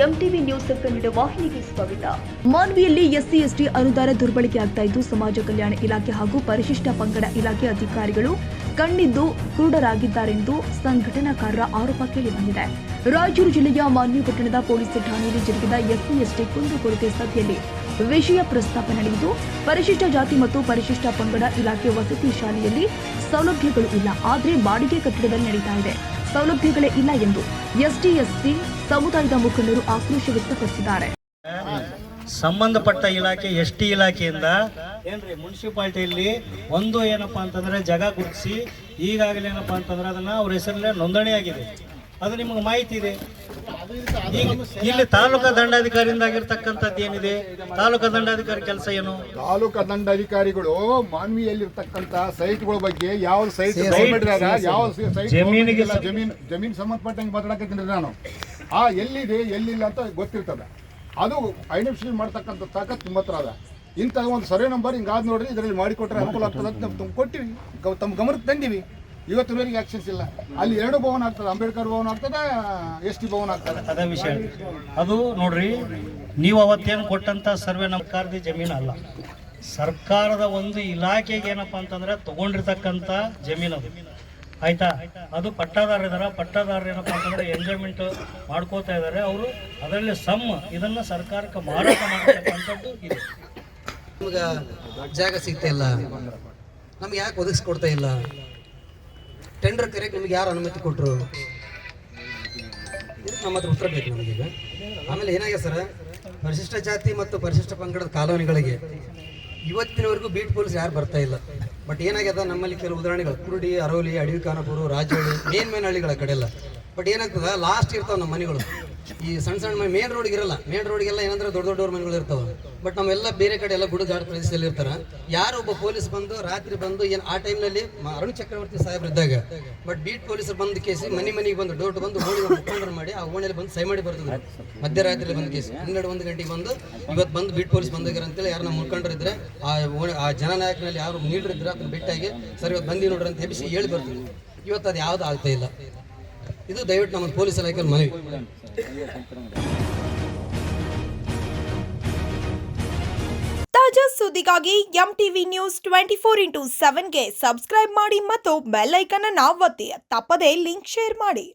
MTV news Kannada ವಾಹಿನಿಗೆ ಸ್ವಾಗತ. ಮಾನ್ವಿಯಲ್ಲಿ SC ST ಅನುದಾನ ದುರ್ಬಳಕೆ ಆಗ್ತಾ ಇದ್ದು ಸಮಾಜ ಕಲ್ಯಾಣ ಇಲಾಖೆ ಹಾಗೂ ಪರಿಶಿಷ್ಟ ಪಂಗಡ ಇಲಾಖೆ ಅಧಿಕಾರಿಗಳು ಕಣ್ಣಿದ್ದು ಕುರುಡರಾಗಿದ್ದಾರೆಂದು ಸಂಘಟನಾಕಾರರ ಆರೋಪ ಕೇಳಿಬಂದಿದೆ. ರಾಯಚೂರು ಜಿಲ್ಲೆಯ ಮಾನ್ವಿ ಪಟ್ಟಣದ ಪೊಲೀಸ್ ಠಾಣೆಯಲ್ಲಿ ಜರುಗಿದ ಎಸ್ಸಿ ಎಸ್ಟಿ ಕುಂದುಕೊರತೆ ಸಭೆಯಲ್ಲಿ ವಿಷಯ ಪ್ರಸ್ತಾಪ ನಡೆಯಿತು. ಪರಿಶಿಷ್ಟ ಜಾತಿ ಮತ್ತು ಪರಿಶಿಷ್ಟ ಪಂಗಡ ಇಲಾಖೆ ವಸತಿ ಶಾಲೆಯಲ್ಲಿ ಸೌಲಭ್ಯಗಳು ಇಲ್ಲ, ಆದರೆ ಬಾಡಿಗೆ ಕಟ್ಟಡದಲ್ಲಿ ನಡೀತಾ ಇದೆ, ಸೌಲಭ್ಯಗಳೇ ಇಲ್ಲ ಎಂದು ಎಸ್ಟಿ ಎಸ್ಸಿ ಸಮುದಾಯದ ಮುಖಂಡರು ಆಕ್ರೋಶ ವ್ಯಕ್ತಪಡಿಸಿದ್ದಾರೆ. ಸಂಬಂಧಪಟ್ಟ ಇಲಾಖೆ ಎಸ್ಟಿ ಇಲಾಖೆಯಿಂದ ಏನ್ರಿ ಮುನ್ಸಿಪಾಲಿಟಿಯಲ್ಲಿ ಒಂದು ಏನಪ್ಪಾ ಅಂತಂದ್ರೆ ಜಾಗ ಗುರುತಿಸಿ ಈಗಾಗಲೇ ಏನಪ್ಪಾ ಅಂತಂದ್ರೆ ಅದನ್ನ ಅವ್ರ ಹೆಸರಲ್ಲೇ ನೋಂದಣಿ ಆಗಿದೆ. ಅದು ನಿಮಗೆ ಮಾಹಿತಿ ಇದೆ. ಇಲ್ಲಿ ತಾಲೂಕಾ ದಂಡಾಧಿಕಾರಿಯಿಂದ ಆಗಿರ್ತಕ್ಕಂಥದ್ದು ಏನಿದೆ, ತಾಲೂಕಾ ದಂಡಾಧಿಕಾರಿ ಕೆಲಸ ಏನು? ತಾಲೂಕಾ ದಂಡಾಧಿಕಾರಿಗಳು ಮಾನ್ವಿಯಲ್ಲಿರ್ತಕ್ಕಂಥ ಸೈಟ್ಗಳ ಬಗ್ಗೆ ಯಾವ ಸೈಟ್ ಯಾವ ಜಮೀನಿಗೆ ಜಮೀನು ಸಂಬಂಧಪಟ್ಟಂಗೆ ಮಾತಾಡಕತ್ತೀನಿ ನಾನು. ಎಲ್ಲಿದೆ ಎಲ್ಲಿಲ್ಲ ಅಂತ ಗೊತ್ತಿರ್ತದೆ. ಅದು ಐಡೆಂಟಿಫಿಕೇಶನ್ ಮಾಡ್ತಕ್ಕಂಥ ತಾಕತ್ ನಿಮ್ಮ ಹತ್ರ ಅದ. ಇಂಥ ಒಂದು ಸರ್ವೆ ನಂಬರ್ ಹಿಂಗಾದ್ ನೋಡ್ರಿ, ಇದರಲ್ಲಿ ಮಾಡಿಕೊಟ್ರೆ ಅನುಕೂಲ ಆಗ್ತದೆ ಅಂತ ನಾವು ಕೊಟ್ಟಿವಿ, ತಮ್ಮ ಗಮನಕ್ಕೆ ತಂದಿವಿ. ಇವತ್ತಿನವರೆಗೆ ಆಕ್ಷನ್ಸ್ ಇಲ್ಲ. ಅಲ್ಲಿ 2 ಭವನ ಆಗ್ತದೆ, ಅಂಬೇಡ್ಕರ್ ಭವನ ಆಗ್ತದೆ, ಎಸ್ಟಿ ಭವನ ಆಗ್ತದೆ. ಅದೇ ವಿಷಯ. ಅದು ನೋಡ್ರಿ, ನೀವು ಅವತ್ತೇನು ಕೊಟ್ಟಂತ ಸರ್ವೆ ಸರ್ಕಾರದ ಜಮೀನು ಅಲ್ಲ, ಸರ್ಕಾರದ ಒಂದು ಇಲಾಖೆಗೆ ಏನಪ್ಪಾ ಅಂತಂದ್ರೆ ತಗೊಂಡಿರ್ತಕ್ಕಂಥ ಜಮೀನು ಅದು. ಆಯ್ತಾ? ಅದು ಪಟ್ಟಾದಾರ ಇದಾರ, ಪಟ್ಟಾದಾರ ಏನಪ್ಪಾ ಅಂತಂದ್ರೆ ಎಂಜಾಯ್ಮೆಂಟ್ ಮಾಡ್ಕೋತಾ ಇದಾರೆ ಅವರು. ಅದರಲ್ಲಿ ಇದನ್ನ ಸರ್ಕಾರಕ್ಕೆ ಮಾರಾಟ ಮಾಡತಕ್ಕಂಥದ್ದು ಇದೆ. ನಮ್ಗೆ ಜಾಗ ಸಿಗ್ತಾ ಇಲ್ಲ, ನಮ್ಗೆ ಯಾಕೆ ಒದಗಿಸ್ಕೊಡ್ತಾ ಇಲ್ಲ? ಟೆಂಡರ್ ಕರೆಗೆ ನಿಮ್ಗೆ ಯಾರು ಅನುಮತಿ ಕೊಟ್ಟರು? ನಮ್ಮ ಹತ್ರ ಉತ್ತರ ಬೇಕು ನಮಗೀಗ. ಆಮೇಲೆ ಏನಾಗಿದೆ ಸರ್, ಪರಿಶಿಷ್ಟ ಜಾತಿ ಮತ್ತು ಪರಿಶಿಷ್ಟ ಪಂಗಡದ ಕಾಲೋನಿಗಳಿಗೆ ಇವತ್ತಿನವರೆಗೂ ಬೀಟ್ ಪೊಲೀಸ್ ಯಾರು ಬರ್ತಾ ಇಲ್ಲ. ಬಟ್ ಏನಾಗ್ಯದ, ನಮ್ಮಲ್ಲಿ ಕೆಲವು ಉದಾಹರಣೆಗಳು ಕುರುಡಿ, ಅರೋಲಿ, ಅಡವಿ ಖಾನಾಪುರ, ರಾಜೋಳಿ, ಮೇನ್ ಹಳ್ಳಿಗಳ ಕಡೆ ಎಲ್ಲ. ಬಟ್ ಏನಾಗ್ತದೆ, ಲಾಸ್ಟ್ ಇರ್ತಾವೆ ನಮ್ಮ ಮನೆಗಳು. ಈ ಸಣ್ಣ ಮೇನ್ ರೋಡ್ಗೆ ಇರಲ್ಲ. ಮೇನ್ ರೋಡ್ಗೆಲ್ಲ ಏನಂದ್ರೆ ದೊಡ್ಡವ್ರ ಮನೆಗಳು ಇರ್ತಾವೆ. ಬಟ್ ನಾವೆಲ್ಲ ಬೇರೆ ಕಡೆ ಎಲ್ಲ ಗುಡುಗಾಡು ಪ್ರದೇಶದಲ್ಲಿ ಇರ್ತಾರೆ. ಯಾರೋ ಒಬ್ಬ ಪೊಲೀಸ್ ಬಂದು ರಾತ್ರಿ ಬಂದು ಆ ಟೈಮ್ನಲ್ಲಿ ಅರುಣ್ ಚಕ್ರವರ್ತಿ ಸಾಹೇಬ್ರು ಇದ್ದಾಗ ಬಟ್ ಬೀಟ್ ಪೊಲೀಸರು ಬಂದು ಕೇಸಿ ಮನೆಗೆ ಬಂದು ಡೋರ್ ಬಂದು ಓಣಿ ಮುಖಂಡರು ಮಾಡಿ ಆ ಓಣಿಯಲ್ಲಿ ಬಂದು ಸೈ ಮಾಡಿ ಬರ್ತದೆ. ಮಧ್ಯರಾತ್ರಿ ಬಂದು ಕೇಸಿ 12-1 ಗಂಟೆಗೆ ಬಂದು ಇವತ್ತು ಬಂದು ಬೀಟ್ ಪೊಲೀಸ್ ಬಂದಿದ್ದಾರೆ ಅಂತೇಳಿ ಯಾರು ನಮ್ಮ ಮುಖಂಡರು ಇದ್ರೆ ಆ ಜನನಾಯಕನಲ್ಲಿ ಯಾರು ಲೀಡರ್ ಇದ್ರೆ ಅದನ್ನ ಬಿಟ್ಟಾಗಿ ಸರ್ ಇವತ್ತು ಬಂದಿ ನೋಡ್ರಿ ಅಂತ ಎಬ್ಬಿಸಿ ಹೇಳಿ ಬರ್ತೀವಿ. ಇವತ್ತು ಅದು ಯಾವುದು ಆಗ್ತಾ ಇಲ್ಲ. ಇದು ದಯವಿಟ್ಟು ನಮ್ಮ ಪೊಲೀಸ್ ಇಲಾಖೆಯಲ್ಲಿ ಮನವಿ. ತಾಜಾ ಸುದ್ದಿಗಾಗಿ ಎಂಟಿವಿ ನ್ಯೂಸ್ 24x7ಗೆ ಸಬ್ಸ್ಕ್ರೈಬ್ ಮಾಡಿ ಮತ್ತು ಬೆಲ್ ಐಕಾನ್ ಅನ್ನು ಒತ್ತಿ. ತಪ್ಪದೇ ಲಿಂಕ್ ಶೇರ್ ಮಾಡಿ.